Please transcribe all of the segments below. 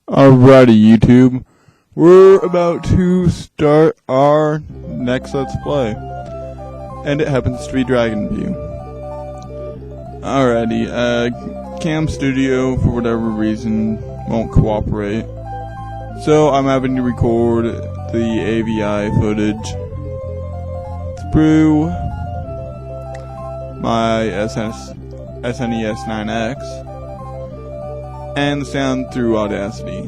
Alrighty, YouTube. We're about to start our next Let's Play. And it happens to be Drakkhen View. Alrighty, Cam Studio, for whatever reason, won't cooperate. So I'm having to record the AVI footage through my SNES9x. And the sound through Audacity.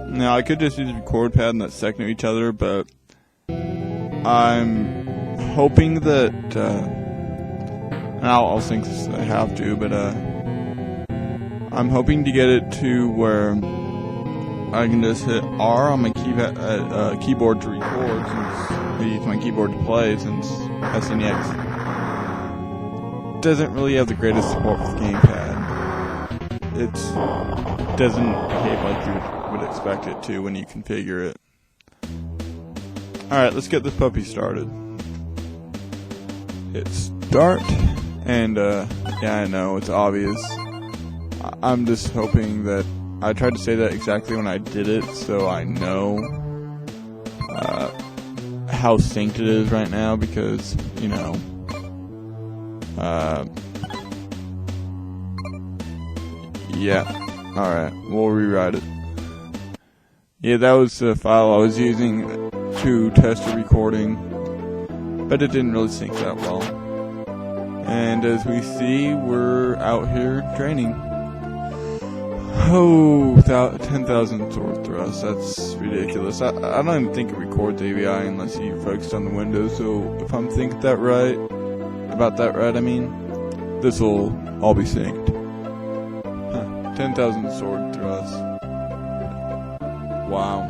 Now, I could just use a record pad and let second to each other, but I'm hoping that, and I'll sync this if I have to, but I'm hoping to get it to where I can just hit R on my keyboard to record, since I use my keyboard to play, since SNES doesn't really have the greatest support for the gamepad. It doesn't behave like you would expect it to when you configure it. Alright, let's get this puppy started. Hit start, and yeah, I know, it's obvious. I'm just hoping that I tried to say that exactly when I did it, so I know how synced it is right now, because, you know, yeah, alright, we'll rewrite it. Yeah, that was the file I was using to test the recording, but it didn't really sync that well. And as we see, we're out here training. Oh, 10,000 sword thrusts, that's ridiculous. I don't even think it records AVI unless you focused on the window, so if I'm thinking about that right, I mean, this'll all be synced. 10,000 sword thrusts. Wow.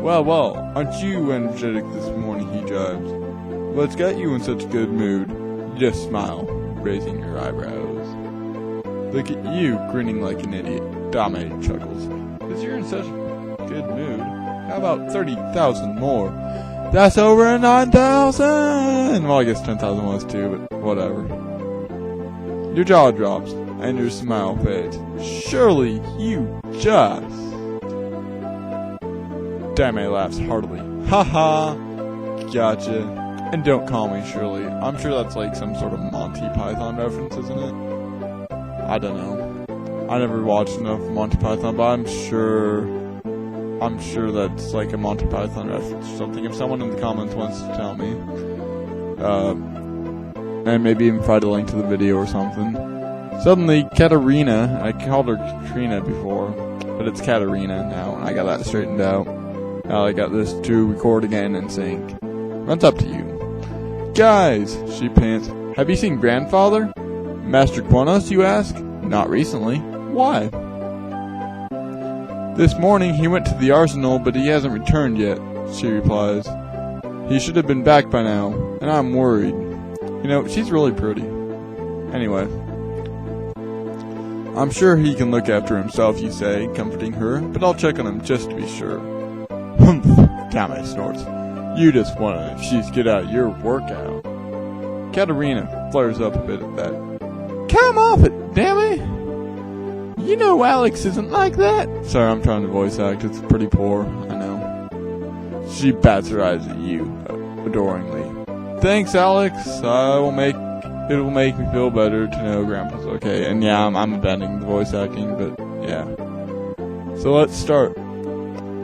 Well, aren't you energetic this morning, he jibes. What's got you in such a good mood? You just smile, raising your eyebrows. Look at you, grinning like an idiot. Dominating chuckles. Because you're in such a good mood. How about 30,000 more? That's over 9,000! Well, I guess 10,000 was too, but whatever. Your jaw drops, and your smile fades. Surely you just... Dame laughs heartily. Haha! Gotcha. And don't call me Shirley. I'm sure that's like some sort of Monty Python reference, isn't it? I don't know. I never watched enough Monty Python, but I'm sure that's like a Monty Python reference or something. If someone in the comments wants to tell me. And maybe even provide a link to the video or something. Suddenly, Katarina, I called her Katrina before, but it's Katarina now, and I got that straightened out. Now I got this to record again and sync. Runs up to you. Guys, she pants, have you seen Grandfather? Master Quanos, you ask? Not recently. Why? This morning he went to the arsenal, but he hasn't returned yet, she replies. He should have been back by now, and I'm worried. You know, she's really pretty. Anyway. I'm sure he can look after himself, you say, comforting her, but I'll check on him just to be sure. Humph, Kame snorts. You just want an excuse to get out your workout. Katarina flares up a bit at that. Come off it, damn it! You know Alex isn't like that. Sorry, I'm trying to voice act, it's pretty poor, I know. She bats her eyes at you, adoringly. Thanks, Alex, it'll make me feel better to know Grandpa's okay. And yeah, I'm abandoning the voice acting, but yeah. So let's start.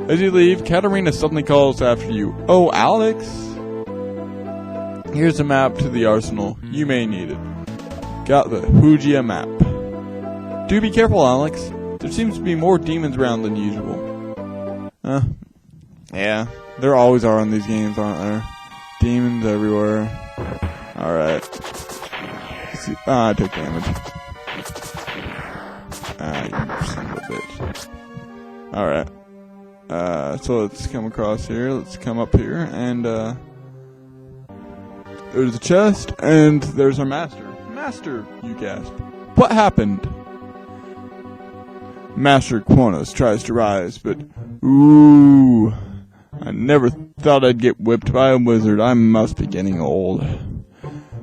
As you leave, Katarina suddenly calls after you. Oh, Alex! Here's a map to the arsenal. You may need it. Got the Hujia map. Do be careful, Alex. There seems to be more demons around than usual. Yeah. There always are in these games, aren't there? Demons everywhere. Alright. I took damage. You son of a bitch. Alright. So let's come across here. Let's come up here, and, there's a chest, and there's our master. Master, you gasp. What happened? Master Quanos tries to rise, but... Ooh... I never thought I'd get whipped by a wizard. I must be getting old.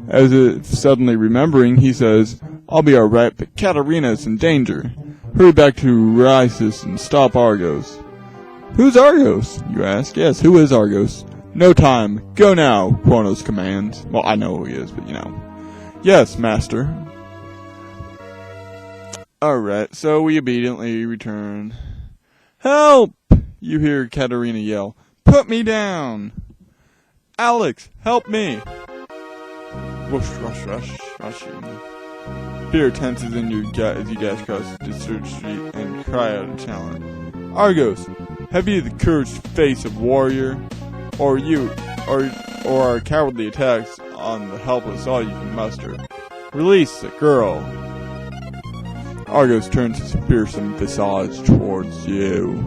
As if suddenly remembering, he says, I'll be alright, but Katarina's in danger. Hurry back to Rysis and stop Argos. Who's Argos, you ask? Yes, who is Argos? No time. Go now, Kronos commands. Well, I know who he is, but you know. Yes, master. Alright, so we obediently return. Help! You hear Katarina yell. Put me down! Alex, help me! Whoosh, rush, rush, rushing. Fear tenses in you as you dash across the deserted street and cry out a challenge. Argos, have you the courage to face a warrior? Or our cowardly attacks on the helpless all you can muster? Release the girl! Argos turns his fearsome visage towards you.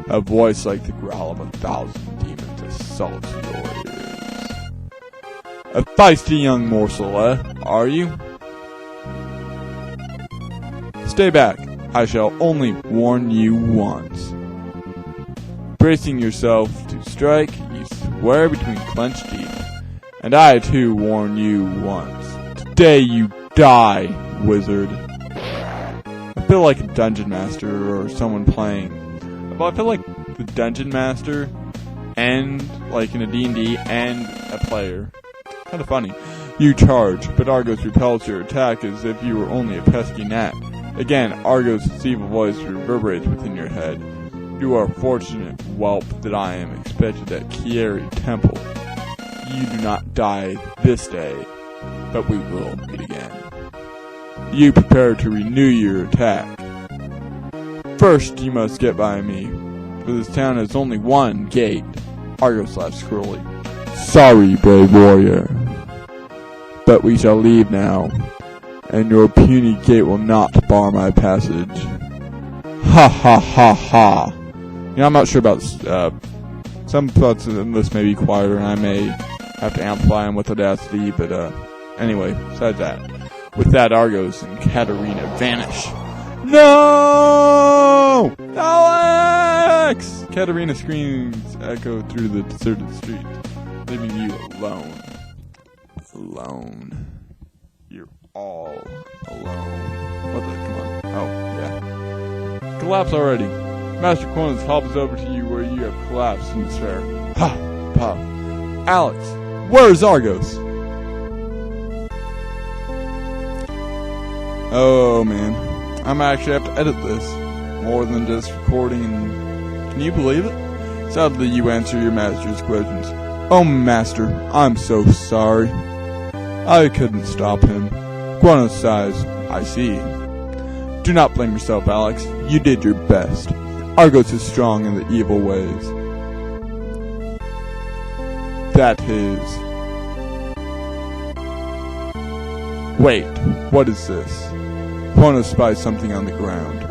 A voice like the growl of 1,000 demons assaults your ears. A feisty young morsel, are you? Stay back. I shall only warn you once. Bracing yourself to strike, you swear between clenched teeth. And I too warn you once. Today you die, wizard. I feel like a dungeon master or someone playing. Well, I feel like the dungeon master and like in a D&D and a player. Kind of funny. You charge, but Argos repels your attack as if you were only a pesky gnat. Again, Argos' evil voice reverberates within your head. You are fortunate, whelp, that I am expected at Kieri Temple. You do not die this day, but we will meet again. You prepare to renew your attack. First, you must get by me, for this town has only one gate. Argos laughs cruelly. Sorry, brave warrior, but we shall leave now, and your puny gate will not bar my passage. Ha ha ha ha. You know, I'm not sure about some thoughts in this may be quieter, and I may have to amplify them with Audacity, but anyway, besides that. With that, Argos and Katarina vanish. No! Alex! Katarina screams echo through the deserted street, leaving you alone. Alone. You're all alone. What the? Come on. Oh, yeah. Collapse already. Master Kronos hobbles over to you where you have collapsed in despair. Ha! Pa! Alex! Where's Argos? Oh, man. I might actually have to edit this. More than just recording and... Can you believe it? Sadly, you answer your master's questions. Oh, master, I'm so sorry. I couldn't stop him. Kronos sighs. I see. Do not blame yourself, Alex. You did your best. Argos is strong in the evil ways. That is... Wait, what is this? Kronos spies something on the ground.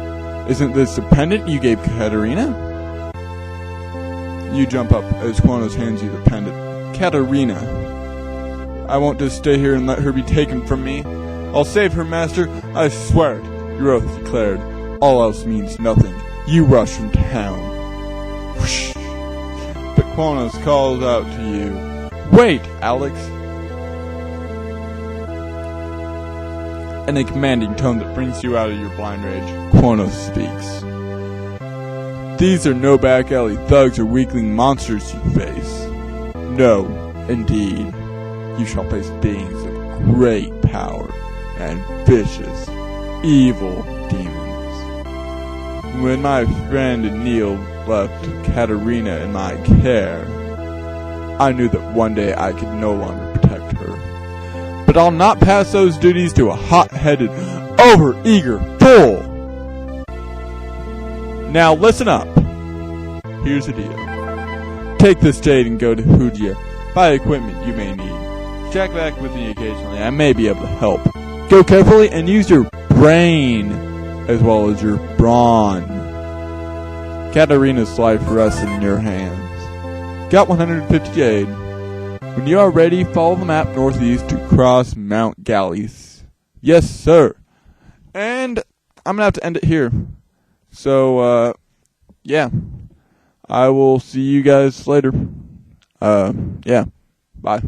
Isn't this the pendant you gave Katarina? You jump up as Kronos hands you the pendant. Katarina. I won't just stay here and let her be taken from me. I'll save her, master. I swear it. Your oath declared. All else means nothing. You rush from town. Whoosh. But Kronos calls out to you. Wait, Alex. In a commanding tone that brings you out of your blind rage, Kronos speaks. These are no back alley thugs or weakling monsters you face. No, indeed. You shall face beings of great power and vicious, evil demons. When my friend Neil left Katarina in my care, I knew that one day I could no longer protect her. But I'll not pass those duties to a hot-headed, over-eager fool! Now listen up. Here's the deal. Take this jade and go to Hujia. Buy equipment you may need. Check back with me occasionally. I may be able to help. Go carefully and use your brain as well as your brawn. Katarina's life rests in your hands. Got 150 jade. When you are ready, follow the map northeast to cross Mount Gallies. Yes, sir. And I'm going to have to end it here. So, yeah. I will see you guys later. Yeah. Bye.